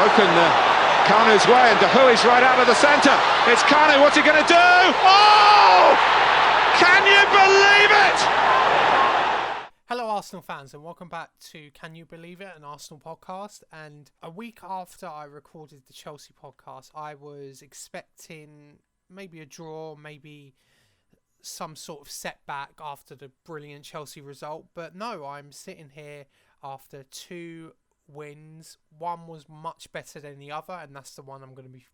broken Kanu's way, and Dahui's right out of the centre. It's Kanu, what's he going to do? Oh! Can you believe it? Hello Arsenal fans, and welcome back to Can You Believe It, an Arsenal podcast. And a week after I recorded the Chelsea podcast, I was expecting maybe a draw, maybe some sort of setback after the brilliant Chelsea result. But no, I'm sitting here after two wins. One was much better than the other, and that's the one I'm going to be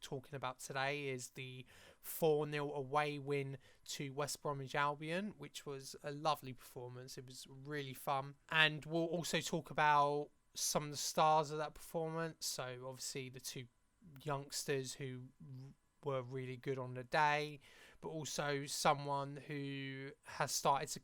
talking about today, is the 4-0 away win to West Bromwich Albion, which was a lovely performance. It was really fun. And we'll also talk about some of the stars of that performance. So obviously the two youngsters who were really good on the day, but also someone who has started to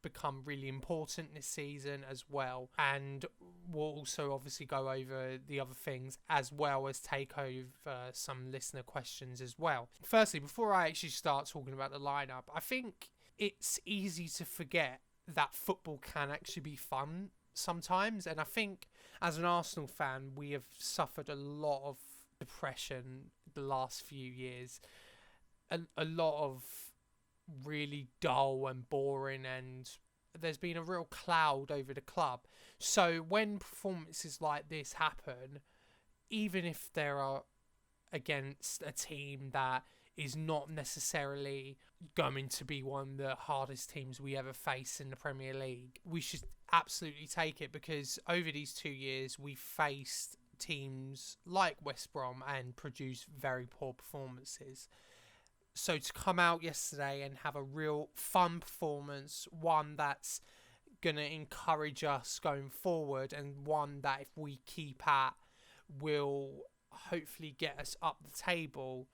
become really important this season as well. And we'll also obviously go over the other things, as well as take over some listener questions as well. Firstly, before I actually start talking about the lineup, I think it's easy to forget that football can actually be fun sometimes. And I think as an Arsenal fan, we have suffered a lot of depression the last few years. A lot of really dull and boring, and there's been a real cloud over the club. So when performances like this happen, even if there are against a team that is not necessarily going to be one of the hardest teams we ever face in the Premier League, we should absolutely take it, because over these 2 years we faced teams like West Brom and produced very poor performances. So to come out yesterday and have a real fun performance, one that's going to encourage us going forward, and one that if we keep at will hopefully get us up the table,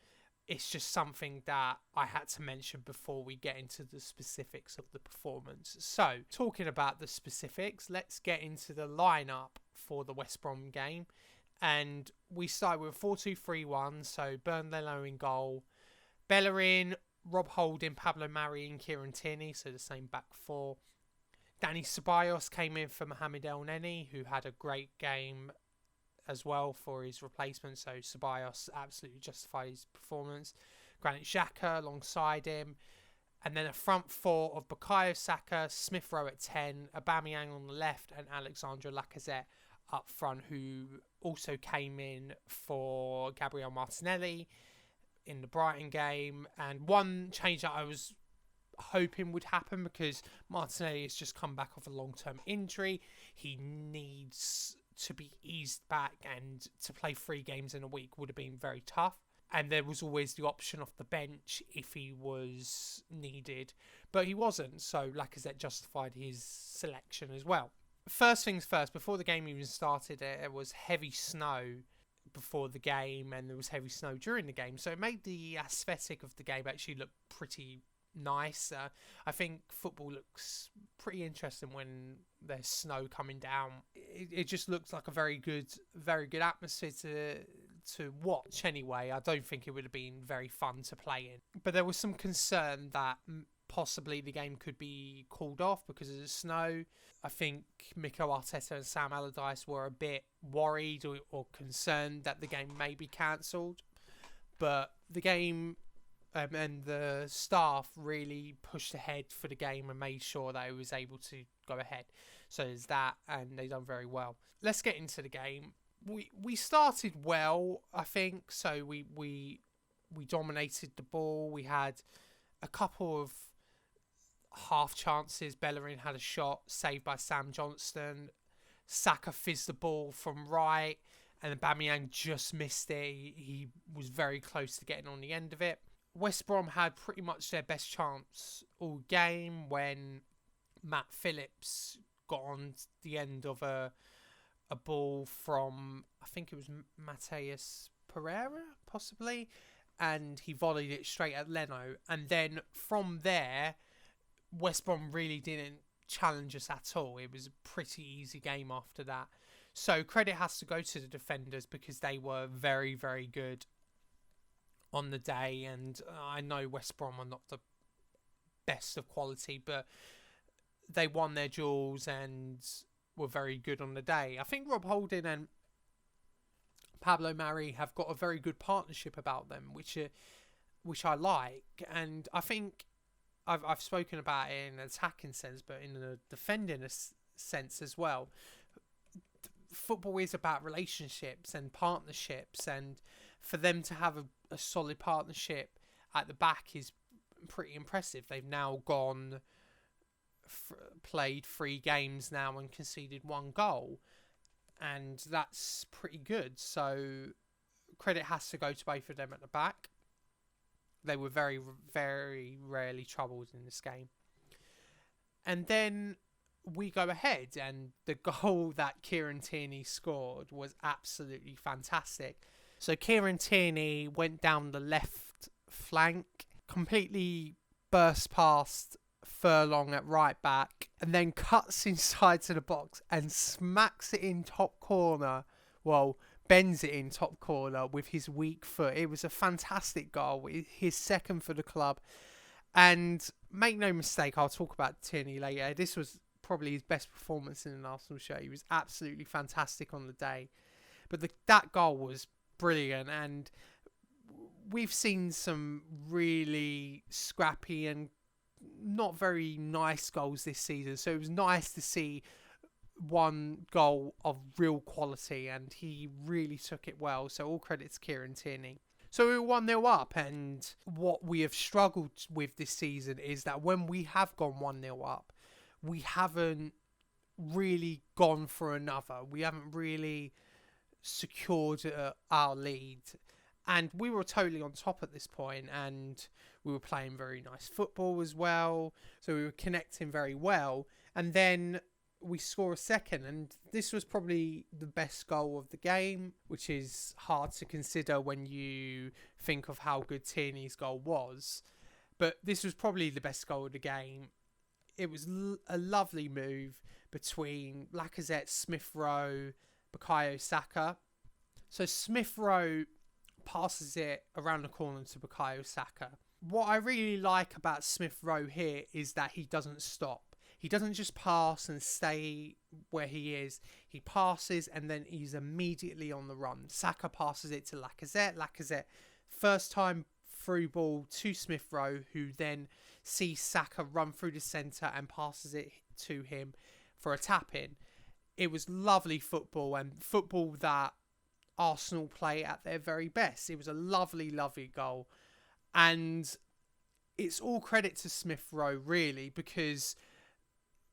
it's just something that I had to mention before we get into the specifics of the performance. So talking about the specifics, let's get into the lineup for the West Brom game. And we start with 4-2-3-1, so Bernardo in goal, Bellerin, Rob Holding, Pablo Mari and Kieran Tierney, so the same back four. Danny Ceballos came in for Mohamed El Neni, who had a great game as well for his replacement, so Ceballos absolutely justified his performance. Granit Xhaka alongside him. And then a front four of Bukayo Saka, Smith Rowe at 10, Aubameyang on the left, and Alexandre Lacazette up front, who also came in for Gabriel Martinelli in the Brighton game. And one change that I was hoping would happen, because Martinelli has just come back off a long-term injury. He needs to be eased back, and to play 3 games in a week would have been very tough. And there was always the option off the bench if he was needed, but he wasn't, so Lacazette justified his selection as well. First things first, before the game even started, there was heavy snow before the game, and there was heavy snow during the game, so it made the aesthetic of the game actually look pretty nice. I think football looks pretty interesting when there's snow coming down. It just looks like a very good atmosphere to watch anyway. I don't think it would have been very fun to play in, but there was some concern that possibly the game could be called off because of the snow. I think Mikel Arteta and Sam Allardyce were a bit worried or concerned that the game may be cancelled, but the game and the staff really pushed ahead for the game and made sure that it was able to go ahead. So there's that, and they done very well. Let's get into the game. We started well, I think. So we dominated the ball. We had a couple of half chances. Bellerin had a shot saved by Sam Johnston. Saka fizzed the ball from right, and Aubameyang just missed it. He was very close to getting on the end of it. West Brom had pretty much their best chance all game when Matt Phillips got on the end of a ball from, I think it was Mateus Pereira, possibly, and he volleyed it straight at Leno. And then from there, West Brom really didn't challenge us at all. It was a pretty easy game after that. So credit has to go to the defenders, because they were very, very good on the day. And I know West Brom are not the best of quality, but they won their duels and were very good on the day. I think Rob Holding and Pablo Mari have got a very good partnership about them, which I like. And I think I've spoken about it in an attacking sense, but in a defending sense as well. Football is about relationships and partnerships, and for them to have a solid partnership at the back is pretty impressive. They've now played 3 games now and conceded 1 goal, and that's pretty good. So credit has to go to both of them at the back. They were very, very rarely troubled in this game. And then we go ahead, and the goal that Kieran Tierney scored was absolutely fantastic. So Kieran Tierney went down the left flank, completely burst past Furlong at right back, and then cuts inside to the box and smacks it in top corner. Well, bends it in top corner with his weak foot. It was a fantastic goal, his second for the club. And make no mistake, I'll talk about Tierney later. This was probably his best performance in an Arsenal shirt. He was absolutely fantastic on the day. But that goal was brilliant, and we've seen some really scrappy and not very nice goals this season. So it was nice to see one goal of real quality, and he really took it well. So all credit to Kieran Tierney. So we were 1-0 up, and what we have struggled with this season is that when we have gone 1-0 up, we haven't really gone for another. We haven't really secured our lead. And we were totally on top at this point, and we were playing very nice football as well. So we were connecting very well. And then we score a second, and this was probably the best goal of the game, which is hard to consider when you think of how good Tierney's goal was. But this was probably the best goal of the game. It was a lovely move between Lacazette, Smith-Rowe, Bukayo Saka. So Smith-Rowe passes it around the corner to Bukayo Saka. What I really like about Smith-Rowe here is that he doesn't stop. He doesn't just pass and stay where he is. He passes and then he's immediately on the run. Saka passes it to Lacazette. Lacazette, first time through ball to Smith-Rowe, who then sees Saka run through the centre and passes it to him for a tap-in. It was lovely football, and football that Arsenal play at their very best. It was a lovely, lovely goal. And it's all credit to Smith-Rowe, really, because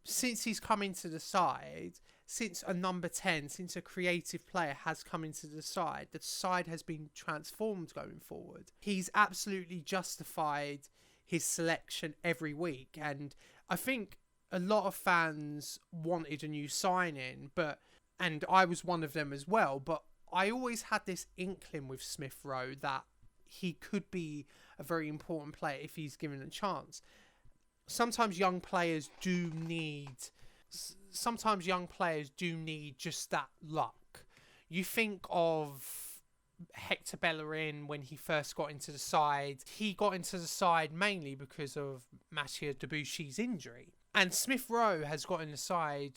since he's come into the side, since a number 10, since a creative player has come into the side has been transformed going forward. He's absolutely justified his selection every week. And I think a lot of fans wanted a new signing, and I was one of them as well, but I always had this inkling with Smith-Rowe that he could be a very important player if he's given a chance. Sometimes young players do need just that luck. You think of Hector Bellerin when he first got into the side. He got into the side mainly because of Mathieu Debuchy's injury. And Smith-Rowe has got in the side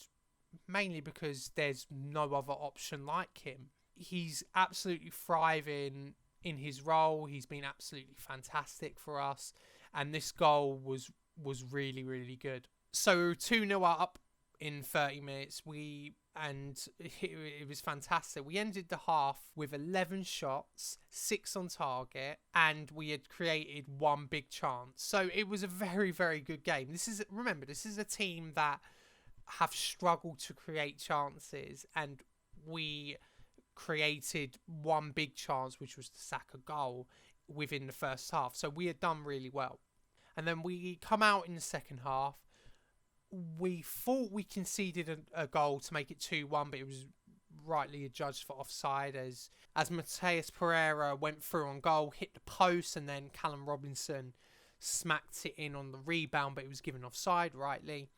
mainly because there's no other option like him. He's absolutely thriving in his role. He's been absolutely fantastic for us. And this goal was really, really good. So 2-0 up in 30 minutes. It was fantastic. We ended the half with 11 shots, 6 on target, and we had created 1 big chance. So it was a very, very good game. This is a team that have struggled to create chances, and we created 1 big chance, which was the Saka goal within the first half. So we had done really well. And then we come out in the second half. We thought we conceded a goal to make it 2-1, but it was rightly adjudged for offside as Mateus Pereira went through on goal, hit the post, and then Callum Robinson smacked it in on the rebound, but it was given offside rightly.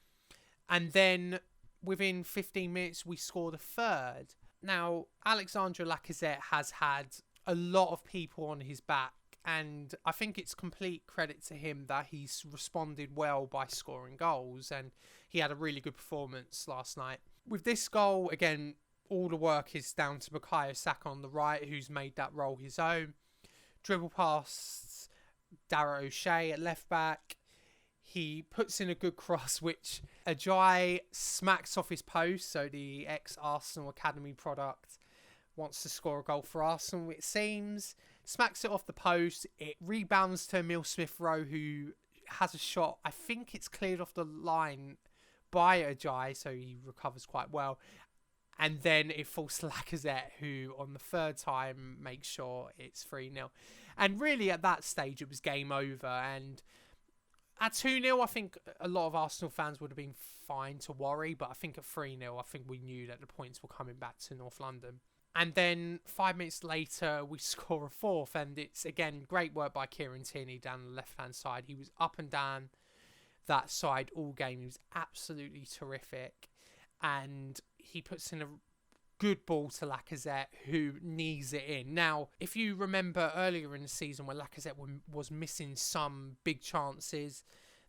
And then within 15 minutes, we scored a third. Now, Alexandre Lacazette has had a lot of people on his back, and I think it's complete credit to him that he's responded well by scoring goals, and he had a really good performance last night. With this goal, again, all the work is down to Bukayo Saka on the right, who's made that role his own. Dribble past Darragh O'Shea at left back. He puts in a good cross, which Ajayi smacks off his post. So the ex-Arsenal Academy product wants to score a goal for Arsenal, it seems. Smacks it off the post. It rebounds to Emile Smith-Rowe, who has a shot. I think it's cleared off the line by Ajayi, so he recovers quite well. And then it falls to Lacazette, who on the third time makes sure it's 3-0. And really at that stage, it was game over. And at 2-0, I think a lot of Arsenal fans would have been fine to worry. But I think at 3-0, I think we knew that the points were coming back to North London. And then 5 minutes later, we score a fourth. And it's, again, great work by Kieran Tierney down the left-hand side. He was up and down that side all game. He was absolutely terrific. And he puts in a good ball to Lacazette, who knees it in. Now, if you remember earlier in the season when Lacazette was missing some big chances,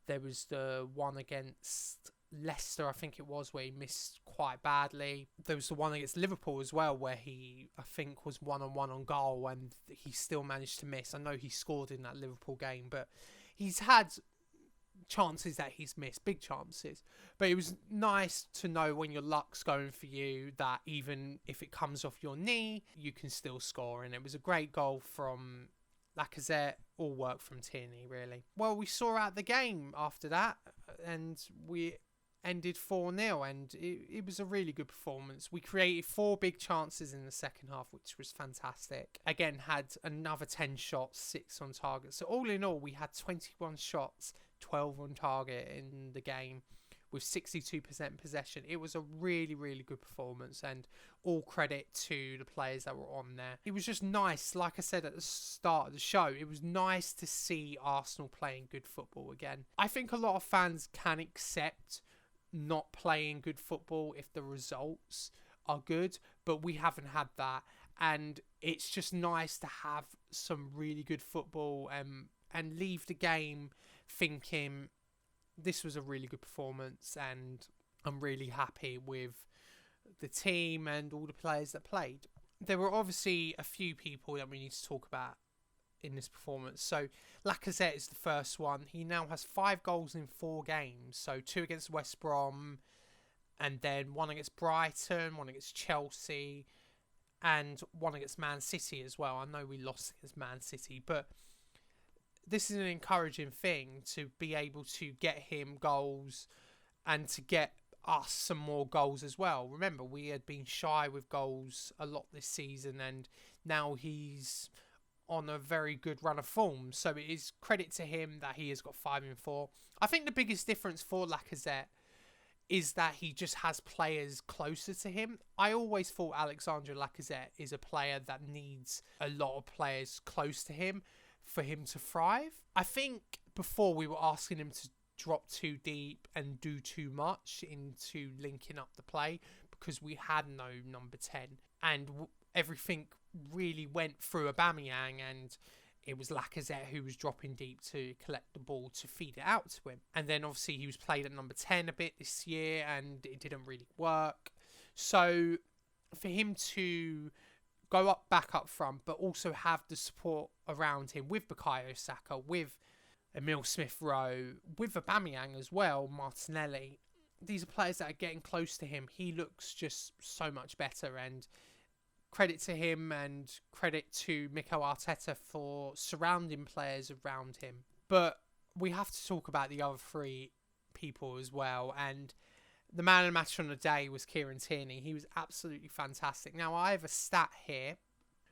there was the one against Leicester, I think it was, where he missed quite badly. There was the one against Liverpool as well, where he, I think, was 1-on-1 on goal and he still managed to miss. I know he scored in that Liverpool game, but he's had chances that he's missed, big chances. But it was nice to know when your luck's going for you that even if it comes off your knee, you can still score. And it was a great goal from Lacazette, all work from Tierney, really. Well, we saw out the game after that, and we ended 4-0, and it was a really good performance. We created 4 big chances in the second half, which was fantastic. Again, had another 10 shots, 6 on target. So all in all, we had 21 shots, 12 on target in the game with 62% possession. It was a really, really good performance, and all credit to the players that were on there. It was just nice, like I said at the start of the show, it was nice to see Arsenal playing good football again. I think a lot of fans can accept not playing good football if the results are good, but we haven't had that, and it's just nice to have some really good football and leave the game thinking this was a really good performance, and I'm really happy with the team and all the players that played. There were obviously a few people that we need to talk about in this performance. So Lacazette is the first one. He now has 5 goals in 4 games. So 2 against West Brom, and then 1 against Brighton, 1 against Chelsea, and 1 against Man City as well. I know we lost against Man City, but this is an encouraging thing to be able to get him goals and to get us some more goals as well. Remember, we had been shy with goals a lot this season, and now he's on a very good run of form. So it is credit to him that he has got 5 in 4. I think the biggest difference for Lacazette is that he just has players closer to him. I always thought Alexandre Lacazette is a player that needs a lot of players close to him for him to thrive. I think before we were asking him to drop too deep and do too much into linking up the play because we had no number 10, and everything really went through Aubameyang, and it was Lacazette who was dropping deep to collect the ball to feed it out to him. And then obviously he was played at number 10 a bit this year, and it didn't really work. So for him to go back up front, but also have the support around him with Bukayo Saka, with Emile Smith-Rowe, with Aubameyang as well, Martinelli. These are players that are getting close to him. He looks just so much better, and credit to him and credit to Mikel Arteta for surrounding players around him. But we have to talk about the other 3 people as well, and the man of the match on the day was Kieran Tierney. He was absolutely fantastic. Now, I have a stat here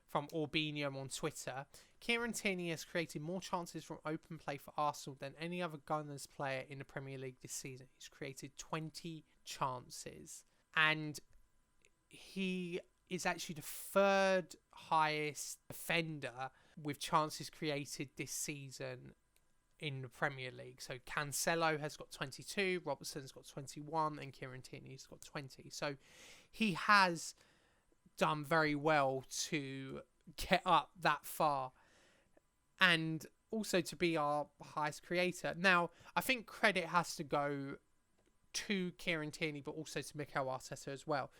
from Orbinium on Twitter. Kieran Tierney has created more chances from open play for Arsenal than any other Gunners player in the Premier League this season. He's created 20 chances, and he is actually the 3rd highest defender with chances created this season in the Premier League. So Cancelo has got 22, Robertson's got 21, and Kieran Tierney's got 20. So he has done very well to get up that far, and also to be our highest creator. Now, I think credit has to go to Kieran Tierney, but also to Mikel Arteta as well.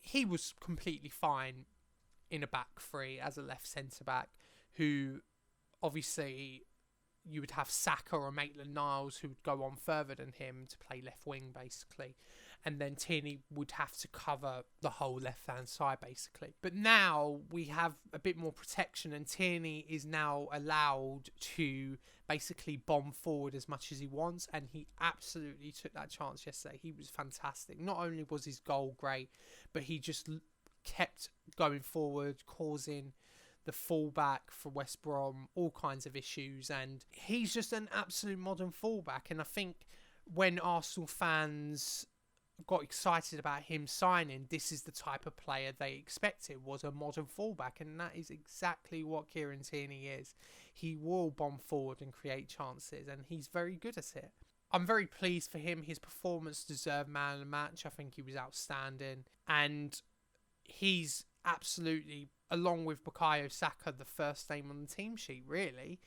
he was completely fine in a back three as a left centre-back, who obviously you would have Saka or Maitland-Niles who would go on further than him to play left wing, basically. And then Tierney would have to cover the whole left-hand side, basically. But now we have a bit more protection, and Tierney is now allowed to basically bomb forward as much as he wants, and he absolutely took that chance yesterday. He was fantastic. Not only was his goal great, but he just kept going forward, causing the fullback for West Brom all kinds of issues, and he's just an absolute modern fullback. And I think when Arsenal fans got excited about him signing, this is the type of player they expected, was a modern fullback, and that is exactly what Kieran Tierney is. He will bomb forward and create chances, and he's very good at it. I'm very pleased for him. His performance deserved man of the match. I think he was outstanding, and he's absolutely, along with Bukayo Saka, the first name on the team sheet, really.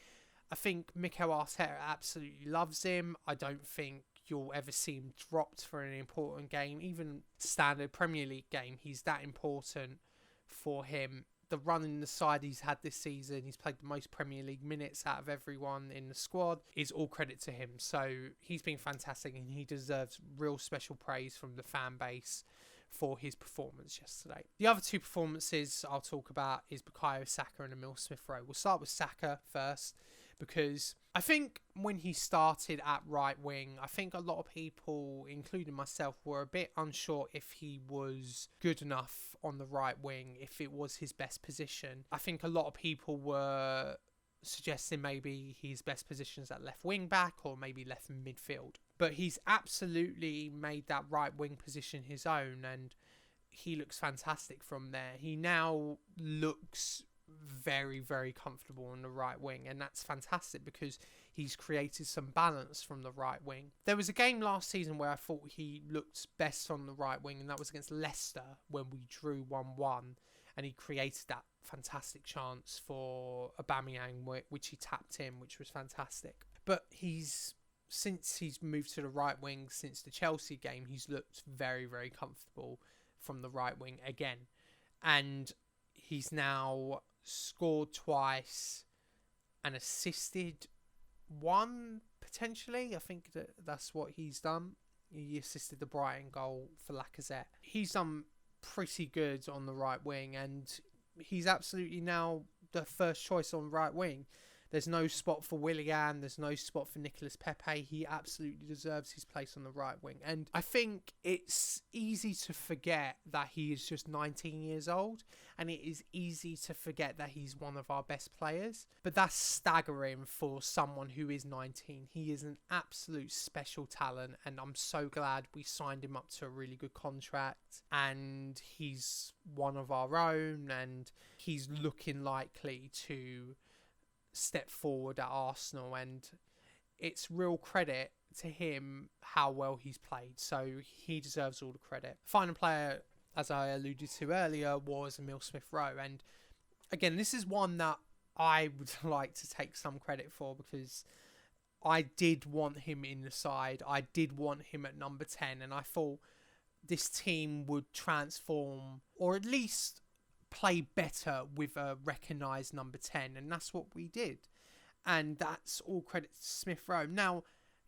I think Mikel Arteta absolutely loves him. I don't think you'll ever see him dropped for an important game, even standard Premier League game. He's that important for him. The run in the side he's had this season, he's played the most Premier League minutes out of everyone in the squad, is all credit to him. So he's been fantastic, and he deserves real special praise from the fan base for his performance yesterday. The other two performances I'll talk about is Bukayo Saka and Emile Smith-Rowe. We'll start with Saka first, because I think when he started at right wing, I think a lot of people, including myself, were a bit unsure if he was good enough on the right wing, if it was his best position. I think a lot of people were suggesting maybe his best position is at left wing back or maybe left midfield. But he's absolutely made that right wing position his own, and he looks fantastic from there. He now looks very, very comfortable on the right wing, and that's fantastic because he's created some balance from the right wing. There was a game last season where I thought he looked best on the right wing, and that was against Leicester when we drew 1-1, and he created that fantastic chance for Aubameyang, which he tapped in, which was fantastic. But since he's moved to the right wing since the Chelsea game, he's looked very, very comfortable from the right wing again, and he's now scored twice and assisted one, potentially. I think that's what he's done. He assisted the Brighton goal for Lacazette. He's done pretty good on the right wing, and he's absolutely now the first choice on right wing. There's no spot for Willian. There's no spot for Nicolas Pepe. He absolutely deserves his place on the right wing. And I think it's easy to forget that he is just 19 years old. And it is easy to forget that he's one of our best players. But that's staggering for someone who is 19. He is an absolute special talent. And I'm so glad we signed him up to a really good contract. And he's one of our own. And he's looking likely to step forward at Arsenal, and it's real credit to him how well he's played, so he deserves all the credit. Final player, as I alluded to earlier, was Emile Smith-Rowe, and again, this is one that I would like to take some credit for, because I did want him in the side. I did want him at number 10, and I thought this team would transform, or at least play better with a recognised number 10, and that's what we did, and that's all credit to Smith-Rowe. Now,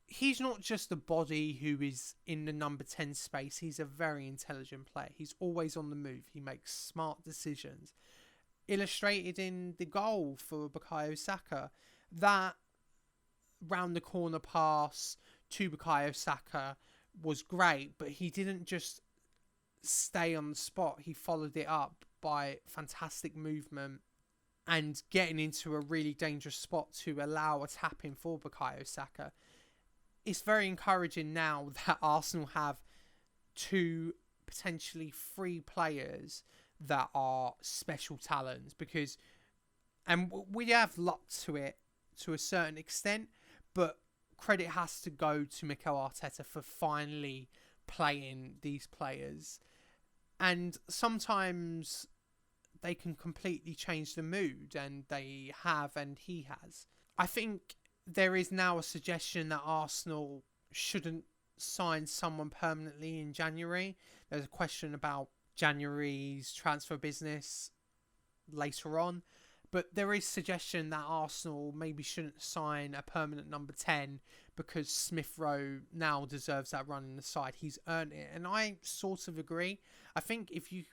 he's not just a body who is in the number 10 space. He's a very intelligent player. He's always on the move. He makes smart decisions, illustrated in the goal for Bukayo Saka. That round the corner pass to Bukayo Saka was great, but he didn't just stay on the spot. He followed it up by fantastic movement and getting into a really dangerous spot to allow a tap in for Bukayo Saka. It's very encouraging now that Arsenal have two, potentially three players that are special talents, because, and we have luck to it to a certain extent, but credit has to go to Mikel Arteta for finally playing these players. And sometimes they can completely change the mood, and they have, and he has. I think there is now a suggestion that Arsenal shouldn't sign someone permanently in January. There's a question about January's transfer business later on. But there is suggestion that Arsenal maybe shouldn't sign a permanent number 10 because Smith Rowe now deserves that run in the side. He's earned it. And I sort of agree. I think if you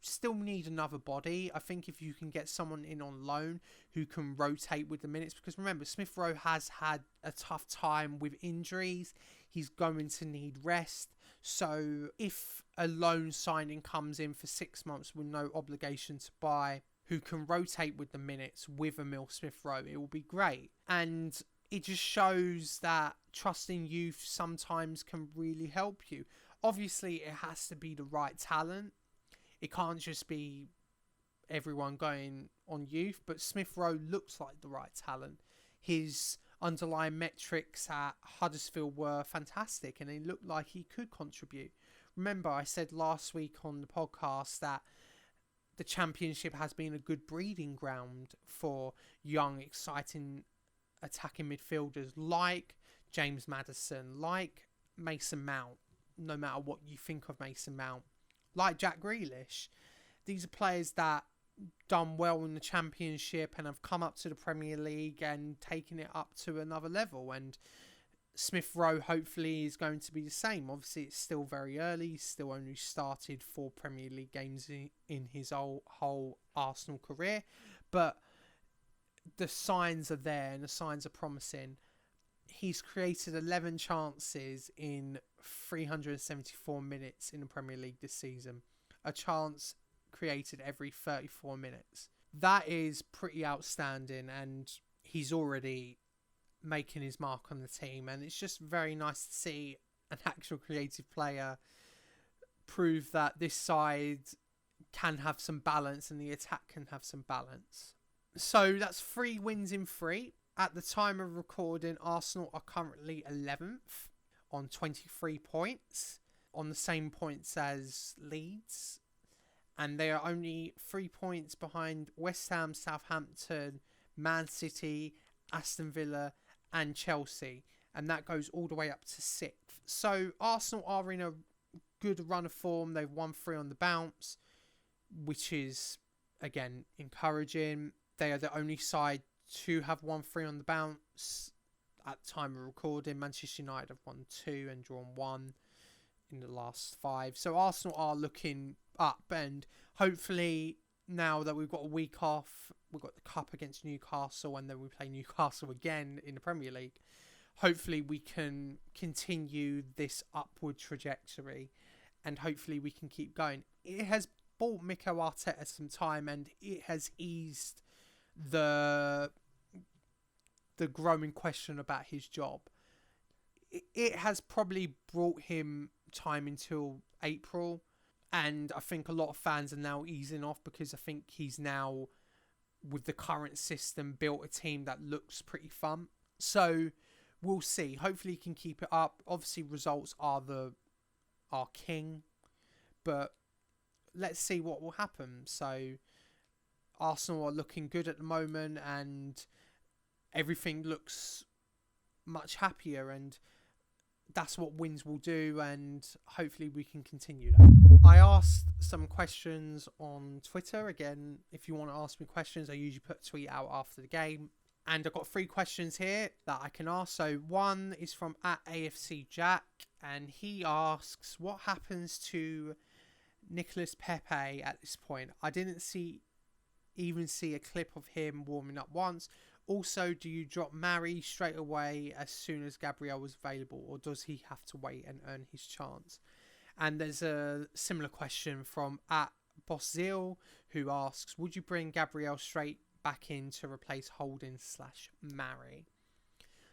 still need another body. I think if you can get someone in on loan who can rotate with the minutes, because remember, Smith Rowe has had a tough time with injuries. He's going to need rest. So if a loan signing comes in for 6 months with no obligation to buy, who can rotate with the minutes with Emil Smith Rowe, it will be great. And it just shows that trusting youth sometimes can really help you. Obviously, it has to be the right talent. It can't just be everyone going on youth, but Smith Rowe looks like the right talent. His underlying metrics at Huddersfield were fantastic and it looked like he could contribute. Remember, I said last week on the podcast that the Championship has been a good breeding ground for young, exciting attacking midfielders like James Maddison, like Mason Mount, no matter what you think of Mason Mount, like Jack Grealish. These are players that done well in the Championship and have come up to the Premier League and taken it up to another level. And Smith Rowe hopefully is going to be the same. Obviously, it's still very early. He's still only started 4 Premier League games in his whole Arsenal career. But the signs are there and the signs are promising. He's created 11 chances in 374 minutes in the Premier League this season. A chance created every 34 minutes. That is pretty outstanding, and he's already making his mark on the team. And it's just very nice to see an actual creative player prove that this side can have some balance and the attack can have some balance. So that's 3 wins in 3. At the time of recording, Arsenal are currently 11th on 23 points, on the same points as Leeds. And they are only 3 points behind West Ham, Southampton, Man City, Aston Villa and Chelsea. And that goes all the way up to 6th. So Arsenal are in a good run of form. They've won 3 on the bounce, which is, again, encouraging. They are the only side to have won 3 on the bounce at the time of recording. Manchester United have won 2 and drawn 1 in the last 5. So Arsenal are looking up, and hopefully now that we've got a week off, we've got the cup against Newcastle and then we play Newcastle again in the Premier League. Hopefully we can continue this upward trajectory and hopefully we can keep going. It has bought Mikel Arteta some time and it has eased the growing question about his job. It has probably brought him time until April, and I think a lot of fans are now easing off because I think he's now, with the current system, built a team that looks pretty fun. So we'll see. Hopefully he can keep it up. Obviously results are king, but let's see what will happen. So Arsenal are looking good at the moment and everything looks much happier, and that's what wins will do, and hopefully we can continue that. I asked some questions on Twitter. Again, if you want to ask me questions, I usually put a tweet out after the game. And I've got 3 questions here that I can ask. So one is from @AFC Jack, and he asks, what happens to Nicolas Pepe at this point? I didn't even see a clip of him warming up once. Also, do you drop Mari straight away as soon as Gabriel was available, or does he have to wait and earn his chance? And there's a similar question from @Bosszil, who asks, would you bring Gabriel straight back in to replace Holding/Mari?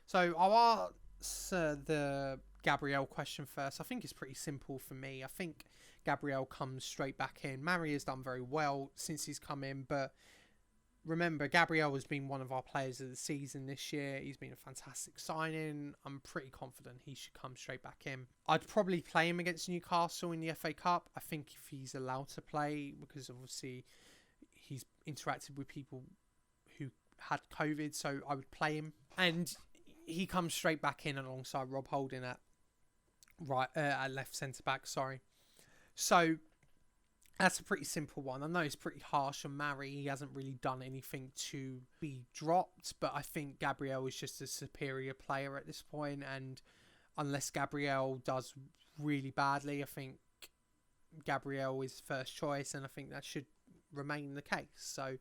So I'll answer the Gabriel question first. I think it's pretty simple for me. I think Gabriel comes straight back in. Mari has done very well since he's come in, but remember, Gabriel has been one of our players of the season this year. He's been a fantastic signing. I'm pretty confident he should come straight back in. I'd probably play him against Newcastle in the FA Cup. I think if he's allowed to play, because obviously he's interacted with people who had COVID, so I would play him. And he comes straight back in alongside Rob Holding at left centre back. So That's a pretty simple one. I know it's pretty harsh on Mari. He hasn't really done anything to be dropped, but I think Gabriel is just a superior player at this point, and unless Gabriel does really badly, I think Gabriel is first choice, and I think that should remain the case. So,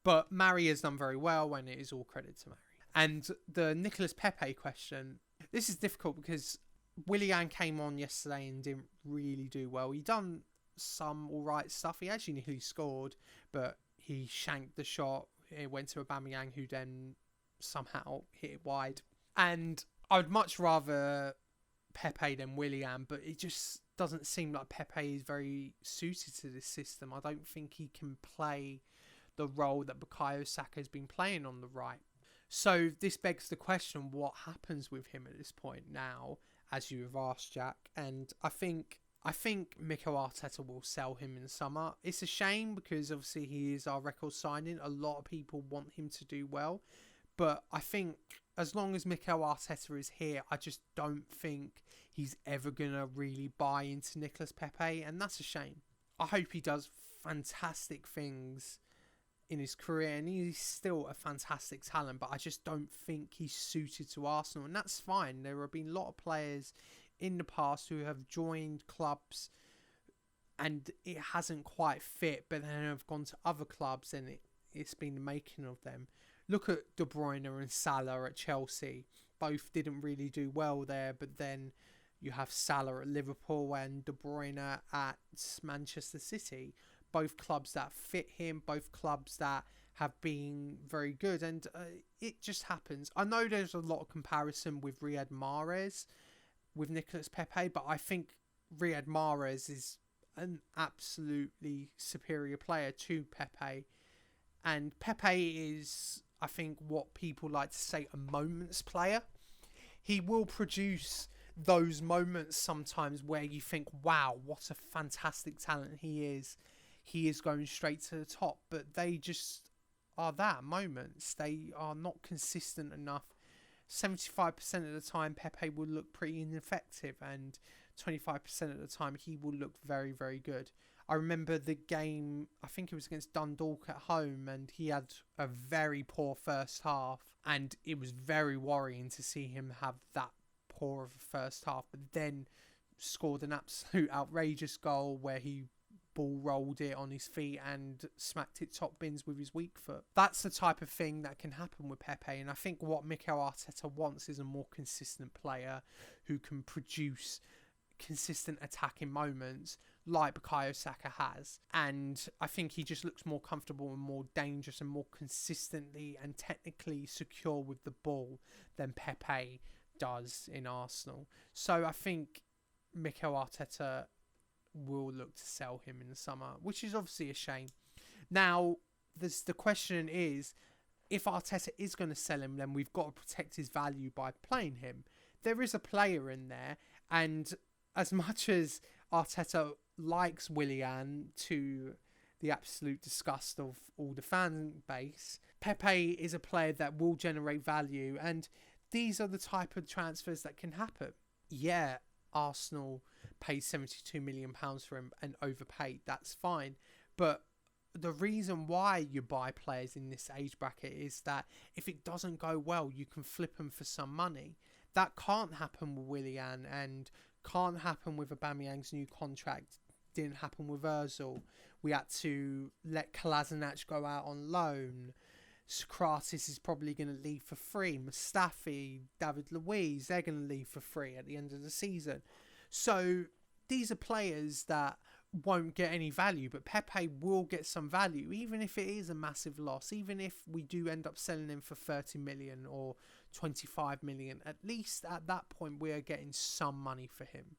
but Mari has done very well, and it is all credit to Mari. And the Nicolas Pepe question, this is difficult because Willian came on yesterday and didn't really do well. He done some alright stuff. He actually nearly scored, but he shanked the shot. It went to Aubameyang, who then somehow hit it wide. And I would much rather Pepe than Willian, but it just doesn't seem like Pepe is very suited to this system. I don't think he can play the role that Bukayo Saka has been playing on the right. So this begs the question, what happens with him at this point now, as you have asked, Jack? And I think Mikel Arteta will sell him in summer. It's a shame because obviously he is our record signing. A lot of people want him to do well. But I think as long as Mikel Arteta is here, I just don't think he's ever going to really buy into Nicolas Pepe. And that's a shame. I hope he does fantastic things in his career. And he's still a fantastic talent. But I just don't think he's suited to Arsenal. And that's fine. There have been a lot of players in the past who have joined clubs and it hasn't quite fit, but then have gone to other clubs and it's been the making of them. Look at De Bruyne and Salah at Chelsea. Both didn't really do well there, but then you have Salah at Liverpool and De Bruyne at Manchester City. Both clubs that fit him, both clubs that have been very good, and it just happens. I know there's a lot of comparison with Riyad Mahrez with Nicolas Pepe, but I think Riyad Mahrez is an absolutely superior player to Pepe. And Pepe is, I think, what people like to say, a moments player. He will produce those moments sometimes where you think, wow, what a fantastic talent he is. He is going straight to the top, but they just are that, moments. They are not consistent enough. 75% of the time Pepe will look pretty ineffective, and 25% of the time he will look very, very good. I remember the game, I think it was against Dundalk at home, and he had a very poor first half, and it was very worrying to see him have that poor of a first half, but then scored an absolute outrageous goal where he ball rolled it on his feet and smacked it top bins with his weak foot. That's the type of thing that can happen with Pepe, and I think what Mikel Arteta wants is a more consistent player who can produce consistent attacking moments like Bukayo Saka has, and I think he just looks more comfortable and more dangerous and more consistently and technically secure with the ball than Pepe does in Arsenal. So I think Mikel Arteta will look to sell him in the summer, which is obviously a shame. Now, the question is, if Arteta is going to sell him, then we've got to protect his value by playing him. There is a player in there, and as much as Arteta likes Willian to the absolute disgust of all the fan base, Pepe is a player that will generate value, and these are the type of transfers that can happen. Yeah, Arsenal paid £72 million for him and overpaid, that's fine, but the reason why you buy players in this age bracket is that if it doesn't go well, you can flip them for some money. That can't happen with Willian, and can't happen with Aubameyang's new contract. Didn't happen with Ozil. We had to let Kolasinac go out on loan. Socrates is probably going to leave for free. Mustafi, David Luiz, they're going to leave for free at the end of the season. So these are players that won't get any value, but Pepe will get some value, even if it is a massive loss, even if we do end up selling him for 30 million or 25 million. At least at that point, we are getting some money for him.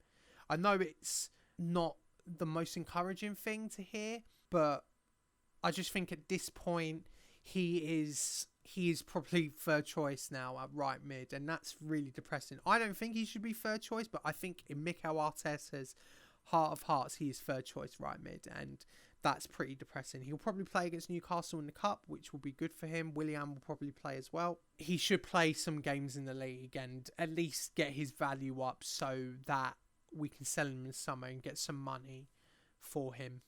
I know it's not the most encouraging thing to hear, but I just think at this point, he is probably third choice now at right mid, and that's really depressing. I don't think he should be third choice, but I think in Mikel Arteta's heart of hearts, he is third choice right mid, and that's pretty depressing. He'll probably play against Newcastle in the Cup, which will be good for him. Willian will probably play as well. He should play some games in the league and at least get his value up so that we can sell him in the summer and get some money for him.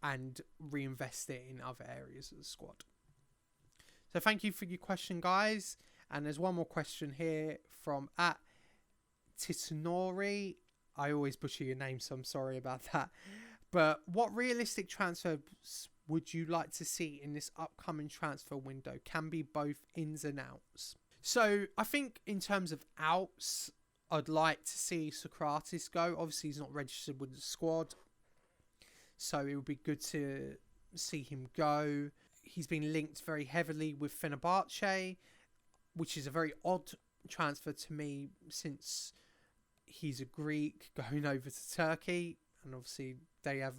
and reinvest it in other areas of the squad. So thank you for your question, guys. And there's one more question here from @Titanori. I always butcher your name, so I'm sorry about that. But what realistic transfers would you like to see in this upcoming transfer window? Can be both ins and outs. So I think in terms of outs, I'd like to see Socrates go. Obviously, he's not registered with the squad, so it would be good to see him go. He's been linked very heavily with Fenerbahce, which is a very odd transfer to me since he's a Greek going over to Turkey, and obviously they have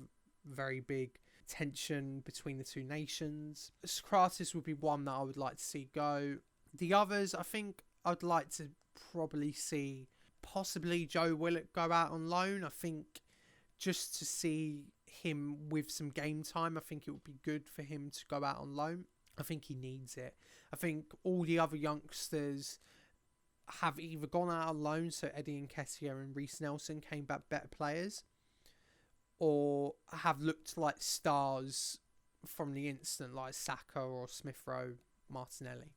very big tension between the two nations. Socrates would be one that I would like to see go. The others, I think I'd like to probably see possibly Joe Willock go out on loan. I think just to see him with some game time, I think it would be good for him to go out on loan. I think he needs it. I think all the other youngsters have either gone out on loan, so Eddie Nketiah and Reece Nelson came back better players, or have looked like stars from the instant, like Saka or Smith Rowe, Martinelli.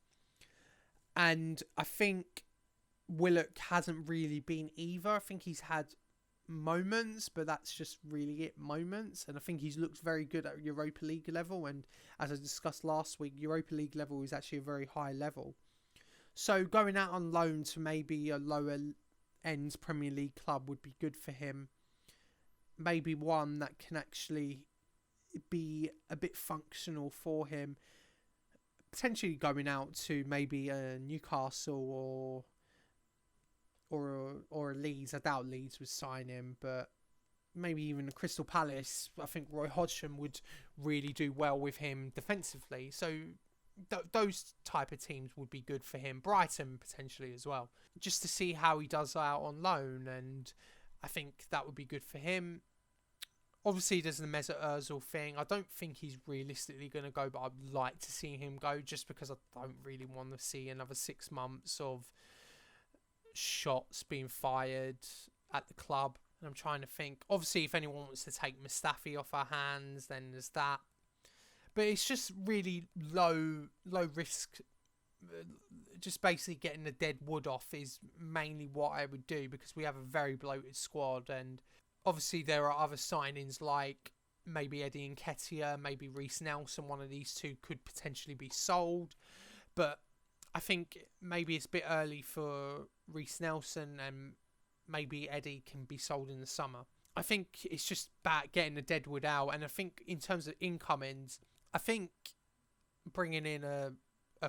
And I think Willock hasn't really been either. I think he's had moments, but that's just really it, moments. And I think he's looked very good at Europa League level, and as I discussed last week, Europa League level is actually a very high level. So going out on loan to maybe a lower end Premier League club would be good for him. Maybe one that can actually be a bit functional for him. Potentially going out to maybe a Newcastle or a Leeds. I doubt Leeds would sign him, but maybe even a Crystal Palace. I think Roy Hodgson would really do well with him defensively. So those type of teams would be good for him. Brighton potentially as well, just to see how he does out on loan, and I think that would be good for him. Obviously, there's the Mesut Ozil thing. I don't think he's realistically going to go, but I'd like to see him go just because I don't really want to see another 6 months of shots being fired at the club. And I'm trying to think. Obviously, if anyone wants to take Mustafi off our hands, then there's that. But it's just really low risk. Just basically getting the dead wood off is mainly what I would do, because we have a very bloated squad, and obviously there are other signings like maybe Eddie Nketiah, maybe Reece Nelson. One of these two could potentially be sold, but I think maybe it's a bit early for Reece Nelson, and maybe Eddie can be sold in the summer. I think it's just about getting the deadwood out, and I think in terms of incomings, I think bringing in a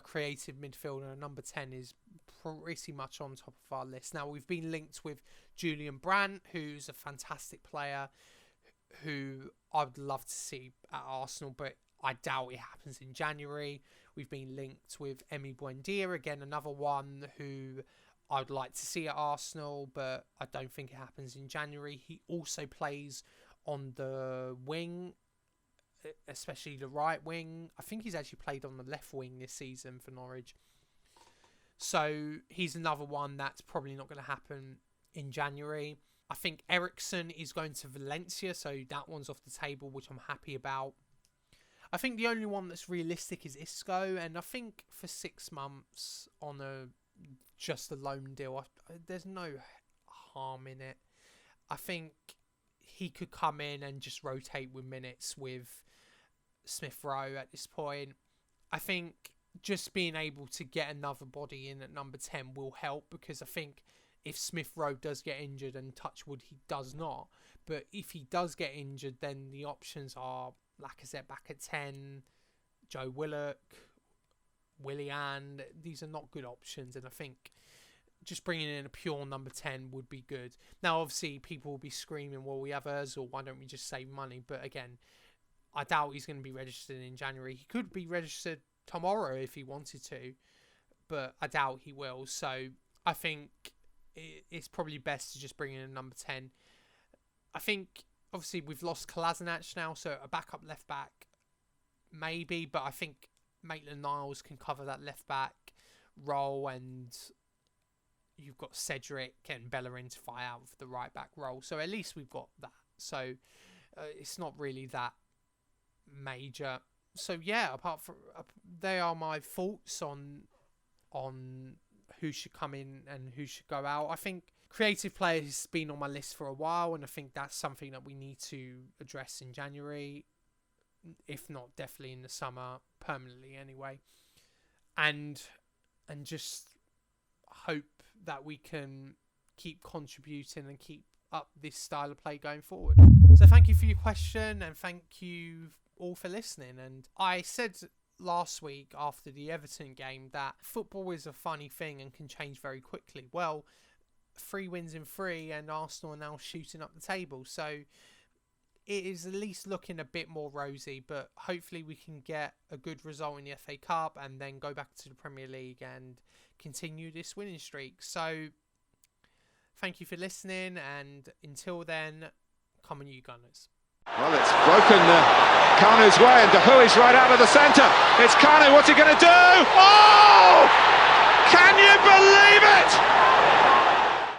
creative midfielder, a number 10, is pretty much on top of our list. Now, we've been linked with Julian Brandt, who's a fantastic player, who I'd love to see at Arsenal, but I doubt it happens in January. We've been linked with Emi Buendia, again, another one who I'd like to see at Arsenal, but I don't think it happens in January. He also plays on the wing, especially the right wing. I think he's actually played on the left wing this season for Norwich. So he's another one that's probably not going to happen in January. I think Ericsson is going to Valencia, so that one's off the table, which I'm happy about. I think the only one that's realistic is Isco, and I think for 6 months on just a loan deal, there's no harm in it. I think he could come in and just rotate with minutes with Smith Rowe at this point. I think just being able to get another body in at number 10 will help, because I think if Smith Rowe does get injured, and touch wood he does not, but if he does get injured, then the options are Lacazette back at 10, Joe Willock, Willian. These are not good options, and I think just bringing in a pure number 10 would be good. Now, obviously, people will be screaming, well, we have Ozil, why don't we just save money? But again, I doubt he's going to be registered in January. He could be registered tomorrow if he wanted to, but I doubt he will. So I think it's probably best to just bring in a number 10. I think, obviously, we've lost Kolasinac now, so a backup left-back, maybe, but I think Maitland-Niles can cover that left-back role, and you've got Cedric and Bellerin to fight out for the right-back role, so at least we've got that. So it's not really that major. So yeah, apart from they are my thoughts on who should come in and who should go out. I think creative players has been on my list for a while, and I think that's something that we need to address in January, if not definitely in the summer, permanently anyway. And just hope that we can keep contributing and keep up this style of play going forward. So thank you for your question, and thank you all for listening. And I said last week after the Everton game that football is a funny thing and can change very quickly. Well, 3 wins in 3 and Arsenal are now shooting up the table, so it is at least looking a bit more rosy, but hopefully we can get a good result in the FA Cup and then go back to the Premier League and continue this winning streak. So thank you for listening, and until then, come on you Gunners. Well, it's broken Kanu's way, and is right out of the centre. It's Kanu, what's he going to do? Oh!